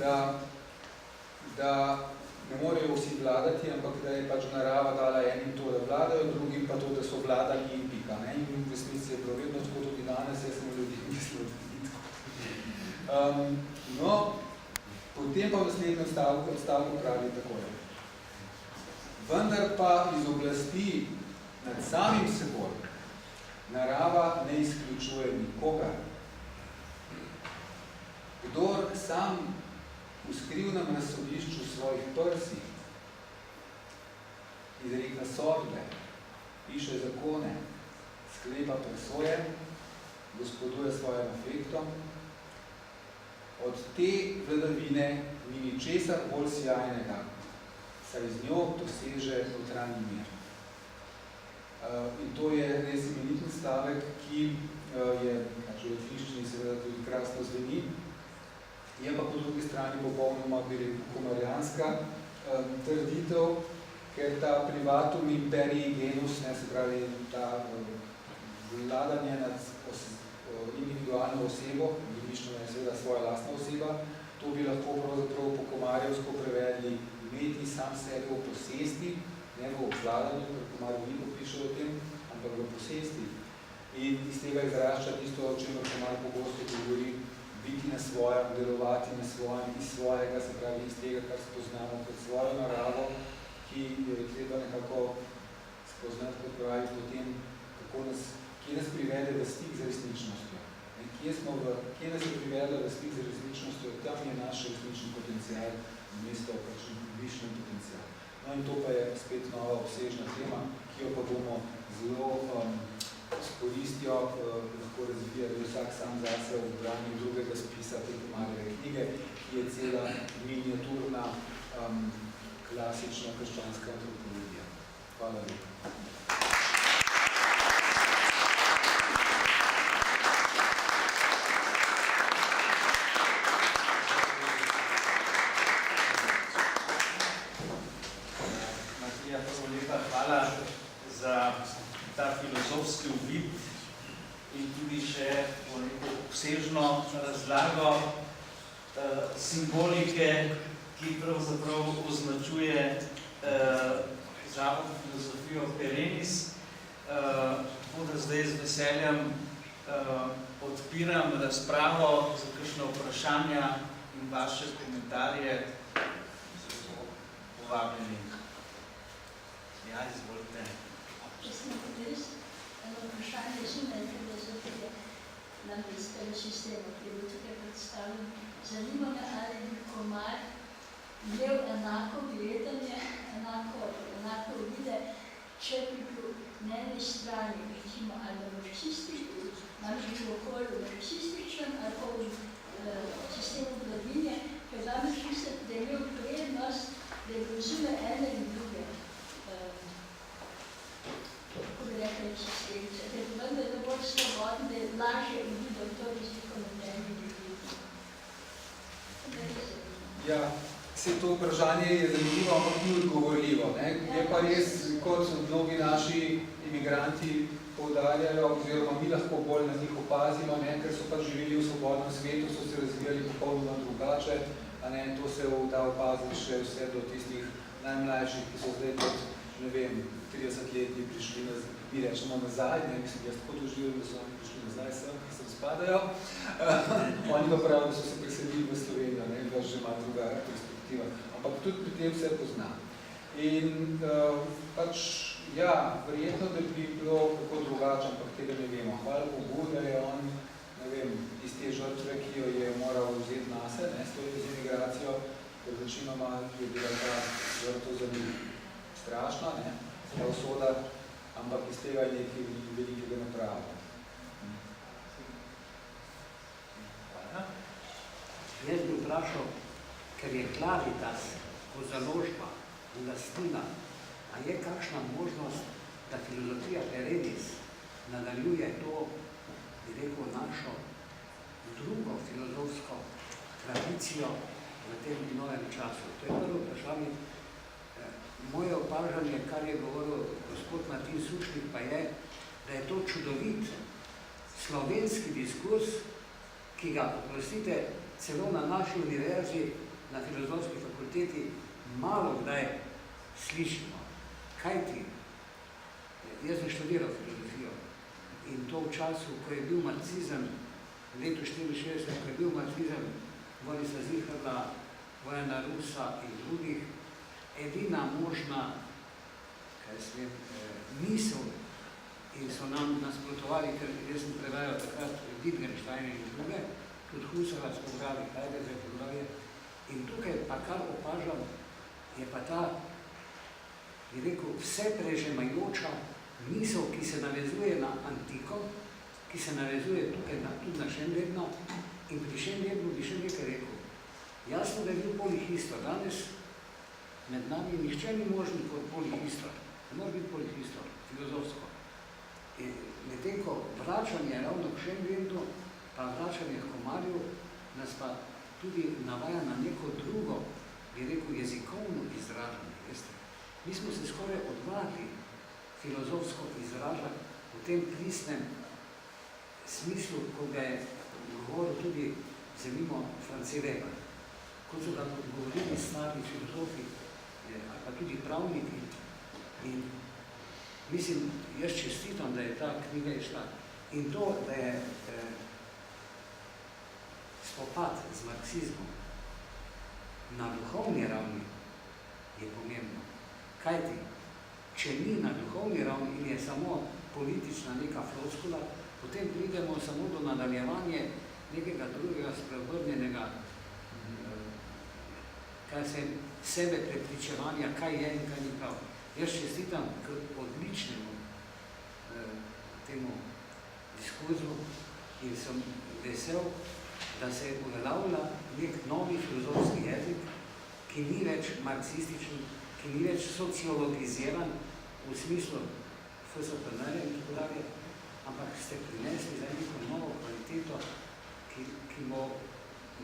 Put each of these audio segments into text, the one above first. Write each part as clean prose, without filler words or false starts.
da ne morejo vsi vladati, ampak da je pač narava dala enim to, da vladajo, drugim pa to, da so vladali in pika. Ne? In v resnici je bilo vedno tako tudi danes, jaz sem ljudi mislil, da ni tako. No, potem pa v naslednjem stavku pravi takole. Vendar pa iz oblasti nad samim seboj narava ne izključuje nikogar. Kdor sam v skrivnem razsodišču svojih prsih izreka sodbe, piše zakone, sklepa presoje, gospoduje svojim afektom, od te vladavine ni ničesar bolj sjajnega, saj z njo doseže notranji mir. In to je res imeniten stavek, ki je pač v finščini seveda tudi krasno zveni, je pa po drugi strani popolnoma, bi rekel, komarijanska trditev, ker ta privatum imperiji genus, ne, se pravi ta vladanje nad individualno osebo, mišljeno je seveda svoja lastna oseba, to bi lahko pravzaprav po komarjevsko prevedli imeti sam sebe v posesti, ne v obvladanju, ker Komarjev piše o tem, ampak v posesti. In iz tega izrašča tisto, o čemer Komarjev pogosto govori, biti na svojem, delovati na svojem, iz svojega, se pravi iz tega, kar spoznamo kot svojo naravo, ki je treba nekako spoznati, kot pravi potem, kje nas privede v stik z resničnostjo. Kje nas je privedlo v stik z resničnostjo, tam je naš resnični potencial, mesto kakšen višji potencial. No in to pa je spet nova obsežna tema, ki jo pa bomo zelo s koristjo lahko razvijali vsak sam zase v branju drugega spisa te Komarjeve knjige, ki je cela miniaturna klasična krščanska antropologija. Hvala lepa. Hvala za ta filozofski uvid in tudi še obsežno razlago simbolike, ki pravzaprav označuje zavod filozofijo Perenis. Tako da zdaj z veseljem odpiram razpravo za kakšne vprašanja in vaše komentarje. Povabljeni. Ja, izvolite. Če sem res eno vprašanje zunaj filozofije namenskega sistema, ki je bil tukaj predstavljen, zanima me, ali bi Komar imel enako gledanje, enako vide, če bi bil na eni strani, recimo, ali marksističen, namreč v okolju marksističen, ali pa v sistemu vladavine, ker danes mislim, da je imel prednost, da je bil zunaj ene in druge. Kako bi rekli sistemice, ker bi vendar je bolj svobodno, da je lažje videl to razliko med enim in drugim. Ja, vse to vprašanje je zanimivo, ampak ni odgovorljivo. Je pa res, kot mnogi naši imigranti poudarjajo, oziroma mi lahko bolj na njih opazimo, ker so pa živeli v svobodnem svetu, so se razvijali popolnoma drugače, to se da opaziti še vse do tistih najmlajših, ki so zdaj kot, ne vem, 30 leti prišli, mi rečemo nazaj, mislim, jaz tako doživljam, da so oni prišli nazaj sem, ki se spadajo. Oni pa pravijo, da so se preselili v Slovenijo, da že ima druga perspektiva. Ampak tudi pri tem se pozna. In pač, ja, verjetno, da bi bilo kako drugače, ampak tega ne vemo. Hvala Bogu, da je on, ne vem, iz te žrtve, ki jo je moral vzeti nase, s to emigracijo, ker večinoma je bila ta žrtva za njih strašna, ta usoda, ampak iz tega je nekaj velikega napravljanja. Jaz bi vprašal, ker je Claritas kot založba in lastnina, a je kakšna možnost, da filozofija Perenis nadaljuje to, bi rekel, našo drugo filozofsko tradicijo v tem novem času? To je prvo vprašanje. Moje opažanje, kar je govoril gospod Martin Sušnik, pa je, da je to čudovit slovenski diskurs, ki ga, oprostite, celo na naši univerzi, na filozofski fakulteti, malo kdaj slišimo. Kajti, jaz sem študiral filozofijo in to v času, ko je bil marksizem, v letu 1964, ko je bil marksizem Borisa Ziharda, Vojana Rusa in drugih, edina možna misel in so nam nasprotovali, ker jaz sem prevajal takrat Wittgenstein in druge, tudi Husserla smo brali, Heidegger in druge. In tukaj pa kar opažam, je pa ta, bi rekel, vse prežemajoča misel, ki se navezuje na antiko, ki se navezuje tukaj tudi na Schönberga in pri Schönbergu bi še nekaj rekel. Jasno, da je bil polihistor. Danes med nami nihče ni možen kot polihistor. Ne mora biti polihistor, filozofsko. Medtem ko vračanje ravno k Schönbergu, pa vračanje k Komarju, nas pa tudi navaja na neko drugo, bi rekel, jezikovno izražanje. Veste? Mi smo se skoraj odvadili filozofsko izražati v tem pristnem smislu, ko ga je govoril tudi, vzemimo, France Weber. Kot so ga govorili stari filozofi, ali pa tudi pravniki. In mislim, jaz čestitam, da je ta knjiga išla. In to, da je spopad z marksizmom na duhovni ravni, je pomembno. Kajti, če ni na duhovni ravni in je samo politična neka floskula, potem pridemo samo do nadaljevanja nekega drugega spreobrnjenega sebe prepričevanja, kaj je in kaj ni prav. Jaz čestitam k odličnemu temu diskurzu in sem vesel, da se je uveljavlja nek novi filozofski jezik, ki ni več marksističen, ki ni več sociologiziran v smislu FSPN-ja in tako dalje, ampak ste prinesli za neko novo kvaliteto, ki bo,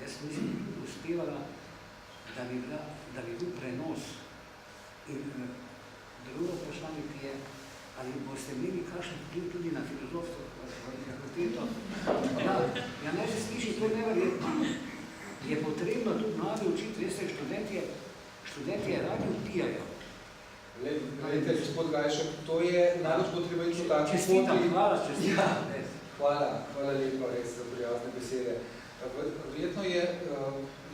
jaz mislim, uspevala, da bi bil prenos. In drugo vprašanje, ki je, ali boste imeli kakšen vpliv tudi na filozofsko fakulteto. Ja, naj se sliši, to je neverjetno. Je potrebno tudi mladi učiti, veste, študentje radi vpijajo. Gledajte, gospod Gajšek, to je najbolj potrebno in tako. Čestitam, hvala. Hvala lepo, res, za prijazne besede. Verjetno je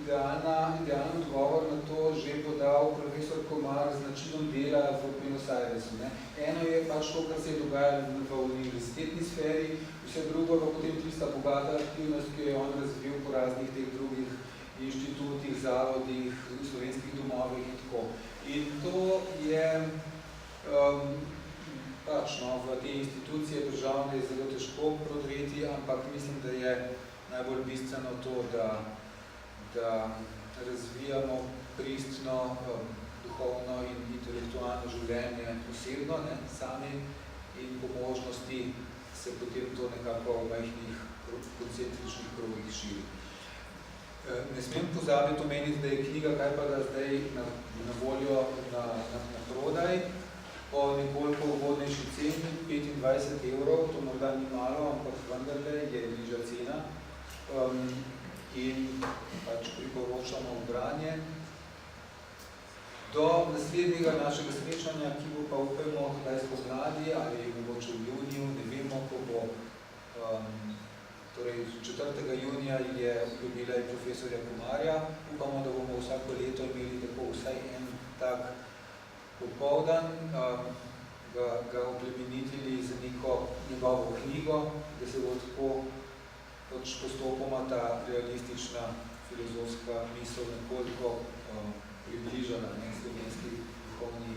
idealen odgovor na to že podal profesor Komar z načinom dela v Buenos Airesu. Eno je pač to, kar se je dogajalo v univerzitetni sferi, vse drugo pa potem tista bogata aktivnost, ki jo je on razvil po raznih teh drugih inštitutih, zavodih, slovenskih domovih in tako. In to je pač, no, v te institucije državne je zelo težko prodreti, ampak mislim, da je najbolj bistveno to, da razvijamo pristno, duhovno in intelektualno življenje osebno, sami, in po možnosti se potem to nekako v majhnih koncentričnih krogih širi. Ne smem pozabiti omeniti, da je knjiga Kajpada zdaj na voljo na prodaj po nekoliko ugodnejši ceni, 25 €, to morda ni malo, ampak vendarle je nižja cena. In pač priporočamo v branje. Do naslednjega našega srečanja, ki bo pa upajmo kdaj spomladi ali mogoče v juniju, ne vemo, ko bo, torej 4. junija je jubilej profesorja Komarja. Upamo, da bomo vsako leto imeli tako vsaj en tak popoldan, ga oplemenitili z neko njegovo knjigo, da se bo tako postopoma ta realistična filozofska misel nekoliko približala slovenski duhovni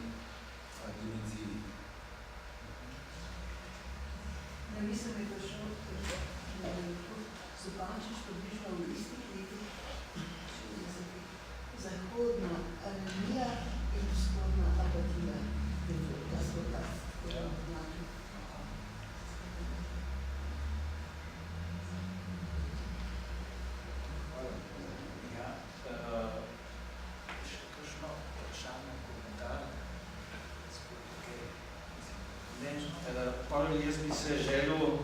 dimenziji. Na misel je prišel Zupančič približno v istih letih, zahodna anemija in vzhodna apatija. Da so ta znaki. Pavel, jaz bi se želel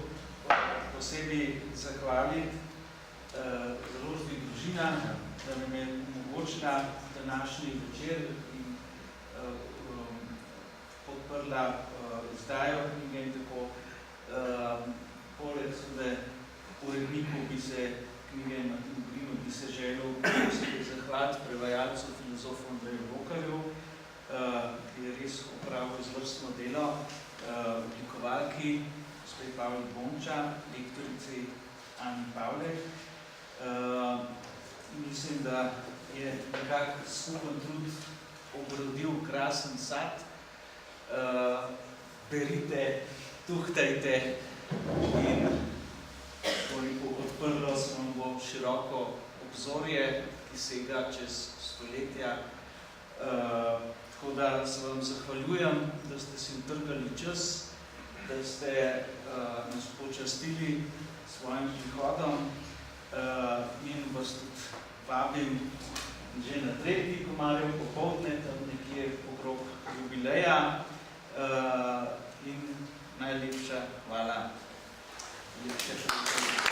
posebej zahvaliti založbi družina, da nam je omogočila današnji večer in podprla izdajo knjige in tako. Poleg seveda uredniku bi se knjige Martin Grinu bi se želel zahvaliti prevajalcu, filozofu Andreju Lokarju, ki je res opravil izvrstno delo, oblikovalki, gospe Pavli Bonča, lektorici Ani Pavlek. Mislim, da je nekak skupen trud obrodil krasen sad. Berite, tuhtajte in toliko odprlo se vam bo široko obzorje, ki sega čez stoletja. Tako da se vam zahvaljujem, da ste si utrgali čas, da ste nas počastili svojim prihodom in vas tudi vabim že na 3. komarjev popoldne, tam nekje okrog jubileja. In najlepša hvala. Lepša hvala.